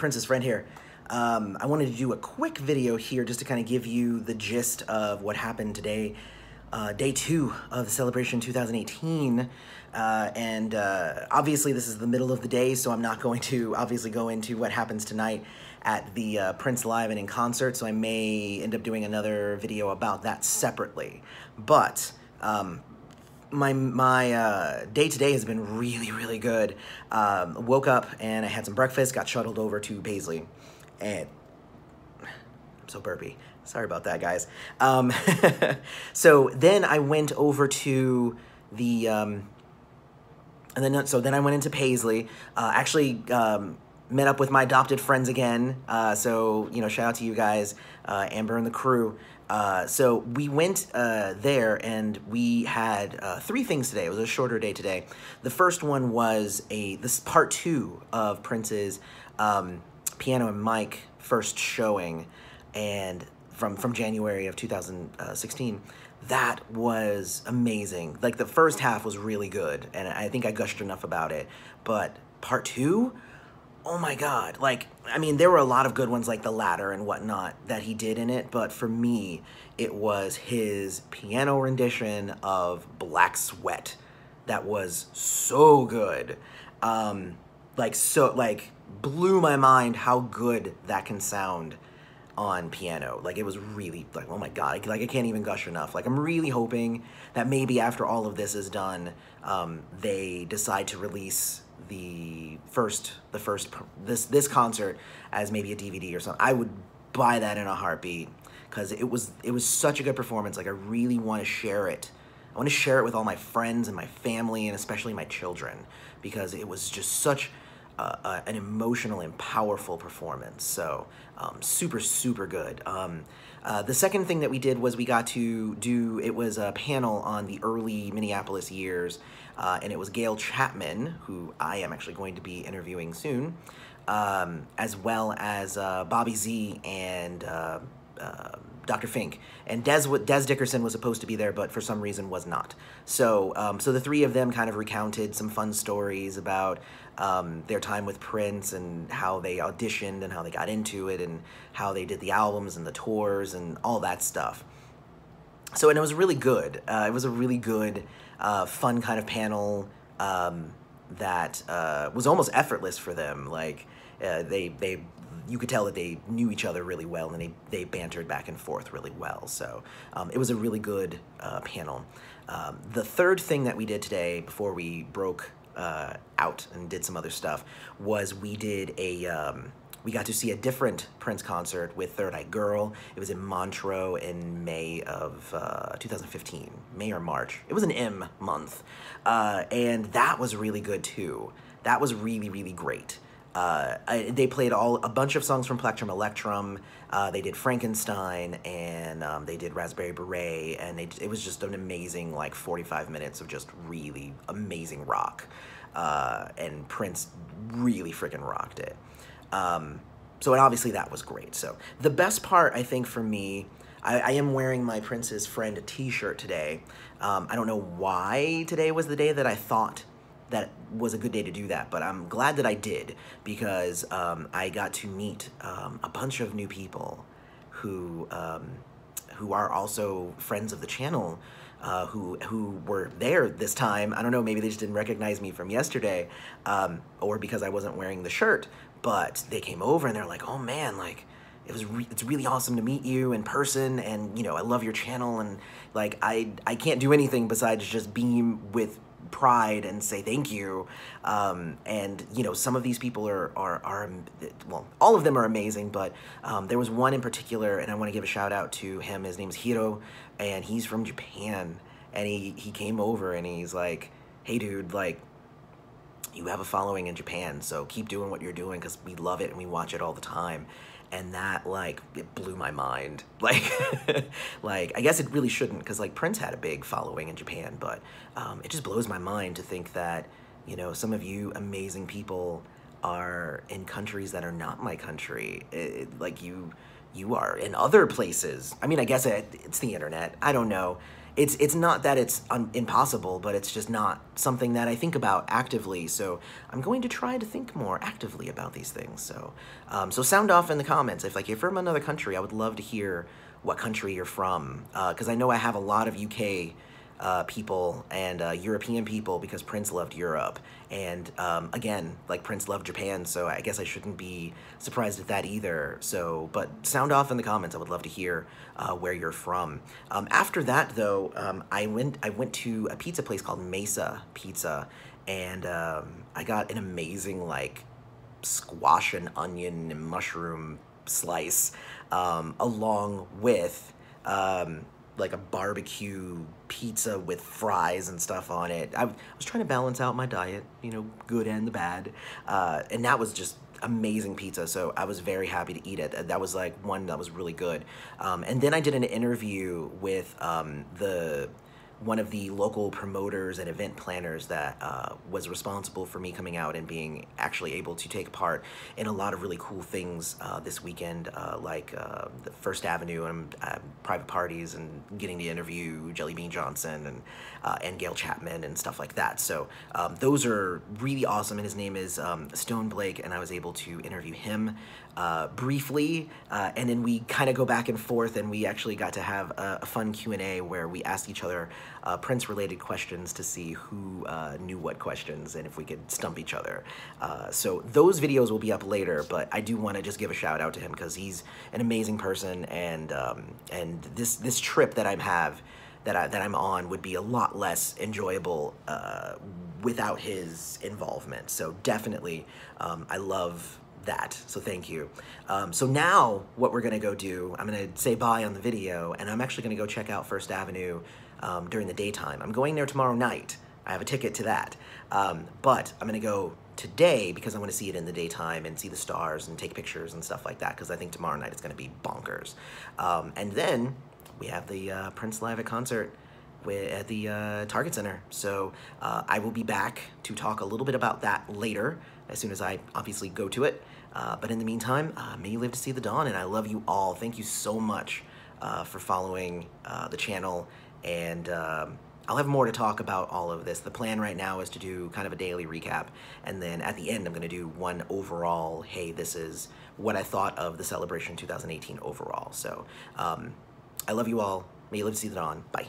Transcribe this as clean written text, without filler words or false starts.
Princess Friend here. I wanted to do a quick video here just to kind of give you the gist of what happened today, day 2 of the celebration 2018. Obviously this is the middle of the day, so I'm not going to obviously go into what happens tonight at the Prince Live and in concert, so I may end up doing another video about that separately. But my day today has been really good. Woke up and I had some breakfast, got shuttled over to Paisley, and I'm so burpy. Sorry about that, guys. So then I went over to the then I went into Paisley. Actually met up with my adopted friends again. So you know, shout out to you guys, Amber and the crew. So we went there and we had 3 things today. It was a shorter day today. The first one was this part 2 of Prince's piano and mic first showing, and from January of 2016. That was amazing. Like, the first half was really good, and I think I gushed enough about it. But part 2, oh my God. Like, I mean, there were a lot of good ones like the ladder and whatnot that he did in it, but for me, it was his piano rendition of Black Sweat that was so good. Like, blew my mind how good that can sound on piano. Like, it was really, like, oh my God, like, I can't even gush enough. Like, I'm really hoping that maybe after all of this is done, they decide to release this concert as maybe a DVD or something. I would buy that in a heartbeat, because it was such a good performance. Like, I really want to share it. I want to share it with all my friends and my family, and especially my children, because it was just such an emotional and powerful performance. So super good. The second thing that we did was we got to do, it was a panel on the early Minneapolis years, and it was Gail Chapman, who I am actually going to be interviewing soon, as well as Bobby Z and Dr. Fink. And Des Dickerson was supposed to be there, but for some reason was not. So so the 3 of them kind of recounted some fun stories about their time with Prince, and how they auditioned and how they got into it, and how they did the albums and the tours and all that stuff. So, and it was really good. It was a really good, fun kind of panel that was almost effortless for them. Like, you could tell that they knew each other really well, and they bantered back and forth really well. So it was a really good panel. The third thing that we did today, before we broke out and did some other stuff, was we did we got to see a different Prince concert with Third Eye Girl. It was in Montreux in May of 2015, May or March. It was an M month, and that was really good too. That was really great. They played a bunch of songs from Plectrum Electrum. They did Frankenstein, and they did Raspberry Beret, and it was just an amazing, like, 45 minutes of just really amazing rock. And Prince really freaking rocked it. So, and obviously that was great. So the best part, I think, for me, I am wearing my Prince's Friend t-shirt today. I don't know why today was the day that I thought that was a good day to do that, but I'm glad that I did, because I got to meet a bunch of new people who are also friends of the channel, who were there this time. I don't know, maybe they just didn't recognize me from yesterday, or because I wasn't wearing the shirt, but they came over and they're like, oh man, like, it's really awesome to meet you in person, and, you know, I love your channel, and, like, I can't do anything besides just beam with pride and say thank you. And, you know, some of these people are well, all of them are amazing, but there was one in particular, and I want to give a shout out to him. His name's Hiro, and he's from Japan, and he came over and he's like, hey dude, like, you have a following in Japan, so keep doing what you're doing, because we love it and we watch it all the time. And that, like, it blew my mind. Like, like, I guess it really shouldn't, because, like, Prince had a big following in Japan, but it just blows my mind to think that, you know, some of you amazing people are in countries that are not my country. Like, you you are in other places. I mean, I guess it's the internet. I don't know. It's not that it's impossible, but it's just not something that I think about actively. So I'm going to try to think more actively about these things. So so sound off in the comments. If you're from another country, I would love to hear what country you're from, because I know I have a lot of UK people and European people, because Prince loved Europe, and again, like, Prince loved Japan, so I guess I shouldn't be surprised at that either. So, but sound off in the comments. I would love to hear where you're from. After that, though, I went to a pizza place called Mesa Pizza, and I got an amazing, like, squash and onion and mushroom slice, along with like a barbecue pizza with fries and stuff on it. I was trying to balance out my diet, you know, good and the bad, and that was just amazing pizza, so I was very happy to eat it. That was like one that was really good. And then I did an interview with one of the local promoters and event planners that was responsible for me coming out and being actually able to take part in a lot of really cool things this weekend, like the First Avenue and private parties, and getting to interview Jelly Bean Johnson and Gail Chapman and stuff like that. So those are really awesome, and his name is Stone Blake, and I was able to interview him briefly, and then we kind of go back and forth, and we actually got to have a fun Q&A where we asked each other Prince-related questions to see who knew what questions and if we could stump each other. So those videos will be up later, but I do want to just give a shout out to him because he's an amazing person, and this trip that I'm on would be a lot less enjoyable without his involvement. So definitely, I love that, so thank you. So now what we're gonna go do, I'm gonna say bye on the video, and I'm actually gonna go check out First Avenue during the daytime. I'm going there tomorrow night. I have a ticket to that, but I'm gonna go today because I want to see it in the daytime and see the stars and take pictures and stuff like that, because I think tomorrow night it's gonna be bonkers. And then we have the Prince Live at concert at the Target Center. So I will be back to talk a little bit about that later, as soon as I obviously go to it. But in the meantime, may you live to see the dawn, and I love you all. Thank you so much for following the channel, and I'll have more to talk about all of this. The plan right now is to do kind of a daily recap, and then at the end I'm gonna do one overall, hey, this is what I thought of the Celebration 2018 overall. So I love you all. May you live to see the dawn. Bye.